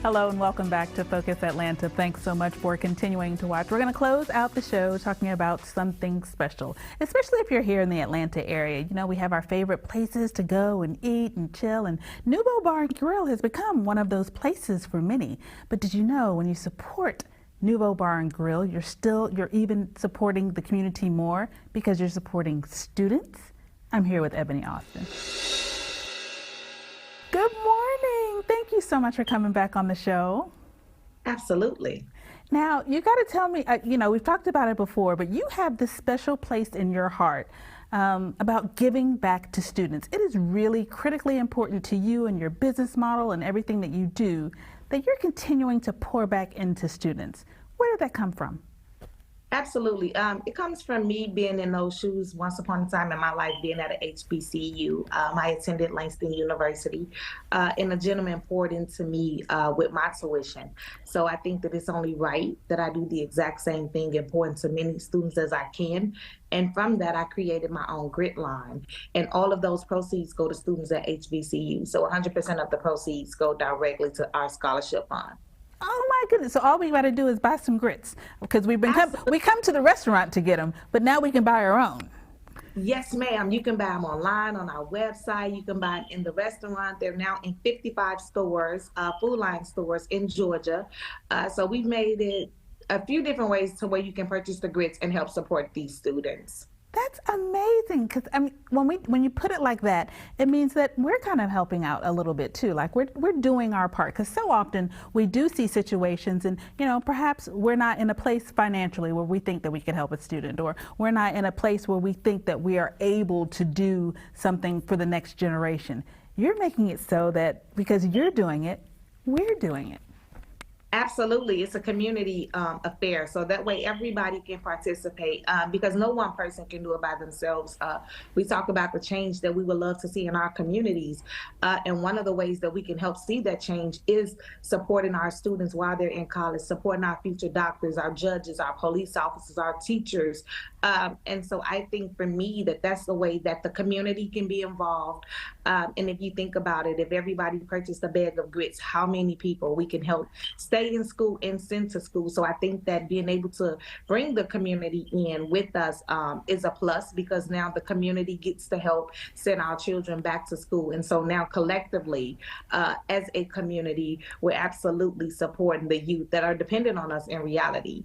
Hello and welcome back to Focus Atlanta. Thanks so much for continuing to watch. We're going to close out the show talking about something special, especially if you're here in the Atlanta area. You know, we have our favorite places to go and eat and chill, and Nouveau Bar and Grill has become one of those places for many. But did you know when you support Nouveau Bar and Grill, you're even supporting the community more because you're supporting students? I'm here with Ebony Austin. Good morning. Thank you so much for coming back on the show. Absolutely. Now, you got to tell me, we've talked about it before, but you have this special place in your heart about giving back to students. It is really critically important to you and your business model and everything that you do that you're continuing to pour back into students. Where did that come from? Absolutely. It comes from me being in those shoes once upon a time in my life, being at a HBCU. I attended Langston University, and a gentleman poured into me with my tuition. So I think that it's only right that I do the exact same thing and pour into many students as I can. And from that, I created my own grit line. And all of those proceeds go to students at HBCU. So 100% of the proceeds go directly to our scholarship fund. Oh my goodness! So all we got to do is buy some grits because we come to the restaurant to get them, but now we can buy our own. Yes, ma'am. You can buy them online on our website. You can buy them in the restaurant. They're now in 55 stores, Food Line stores in Georgia. So we've made it a few different ways to where you can purchase the grits and help support these students. That's amazing, because I mean, when you put it like that, it means that we're kind of helping out a little bit too. Like we're doing our part, because so often we do see situations, and perhaps we're not in a place financially where we think that we can help a student, or we're not in a place where we think that we are able to do something for the next generation. You're making it so that because you're doing it, we're doing it. Absolutely. It's a community affair. So that way everybody can participate because no one person can do it by themselves. We talk about the change that we would love to see in our communities. And one of the ways that we can help see that change is supporting our students while they're in college, supporting our future doctors, our judges, our police officers, our teachers. And so I think for me that's the way that the community can be involved. And if you think about it, if everybody purchased a bag of grits, how many people we can help stay in school and send to school. So I think that being able to bring the community in with us is a plus, because now the community gets to help send our children back to school. And so now collectively, as a community, we're absolutely supporting the youth that are dependent on us in reality.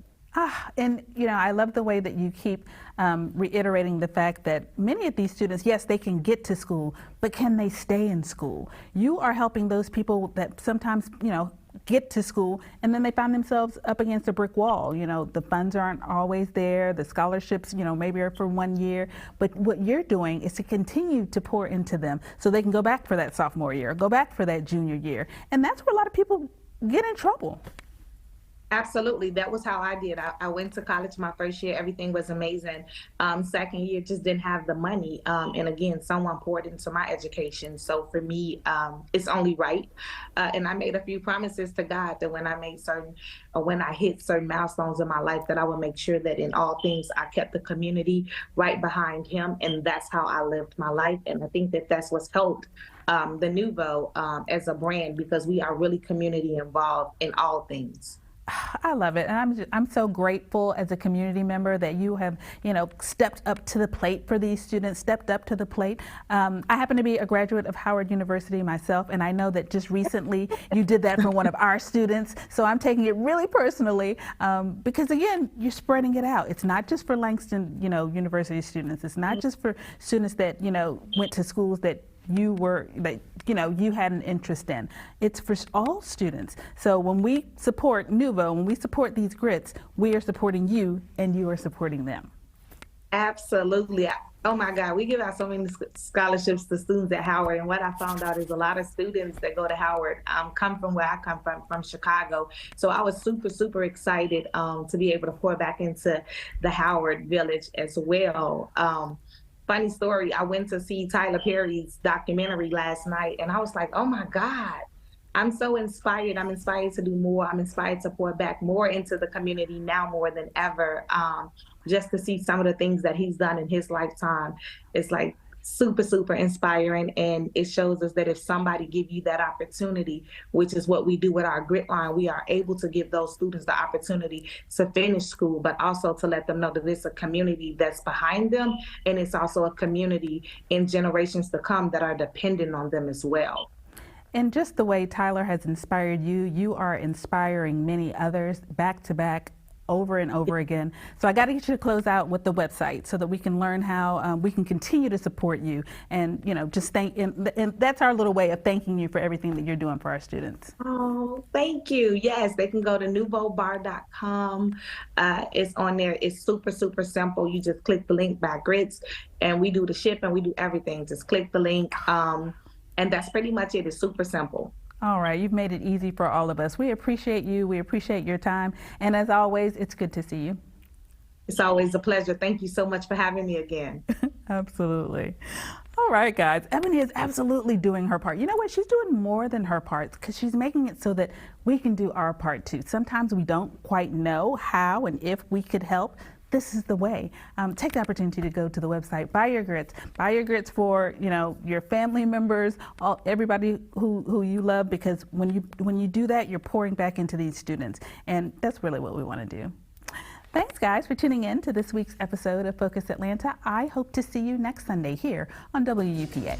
And I love the way that you keep reiterating the fact that many of these students, yes, they can get to school, but can they stay in school? You are helping those people that sometimes, get to school and then they find themselves up against a brick wall. The funds aren't always there. The scholarships, maybe are for 1 year. But what you're doing is to continue to pour into them so they can go back for that sophomore year, go back for that junior year. And that's where a lot of people get in trouble. Absolutely. That was how I did. I went to college my first year. Everything was amazing. Second year, just didn't have the money. And again, someone poured into my education. So for me, it's only right. And I made a few promises to God that when I hit certain milestones in my life, that I would make sure that in all things, I kept the community right behind him. And that's how I lived my life. And I think that that's what's helped the Nouveau as a brand, because we are really community involved in all things. I love it, and I'm so grateful as a community member that you have stepped up to the plate for these students, stepped up to the plate. I happen to be a graduate of Howard University myself, and I know that just recently you did that for one of our students, so I'm taking it really personally because again, you're spreading it out. It's not just for Langston University students. It's not just for students that went to schools that you had an interest in. It's for all students. So when we support Nouveau, when we support these grits, we are supporting you and you are supporting them. Absolutely. Oh my God, we give out so many scholarships to students at Howard, and what I found out is a lot of students that go to Howard come from where I come from Chicago. So I was super excited to be able to pour back into the Howard Village as well. Funny story, I went to see Tyler Perry's documentary last night, and I was like, oh my God, I'm so inspired. I'm inspired to do more. I'm inspired to pour back more into the community now more than ever. Just to see some of the things that he's done in his lifetime, it's like super, super inspiring. And it shows us that if somebody give you that opportunity, which is what we do with our grit line, we are able to give those students the opportunity to finish school, but also to let them know that it's a community that's behind them. And it's also a community in generations to come that are dependent on them as well. And just the way Tyler has inspired you, you are inspiring many others back to back over and over again. So I got to get you to close out with the website so that we can learn how we can continue to support you and, just thank, and that's our little way of thanking you for everything that you're doing for our students. Oh, thank you. Yes, they can go to nouveaubar.com. It's on there. It's super, super simple. You just click the link by Grits and we do the shipping. We do everything. Just click the link. And that's pretty much it. It's super simple. All right, you've made it easy for all of us. We appreciate you. We appreciate your time. And as always, it's good to see you. It's always a pleasure. Thank you so much for having me again. Absolutely. All right, guys. Ebony is absolutely doing her part. You know what? She's doing more than her part because she's making it so that we can do our part too. Sometimes we don't quite know how and if we could help. This is the way. Take the opportunity to go to the website, buy your grits for your family members, everybody who you love, because when you do that, you're pouring back into these students, and that's really what we want to do. Thanks, guys, for tuning in to this week's episode of Focus Atlanta. I hope to see you next Sunday here on WUPA.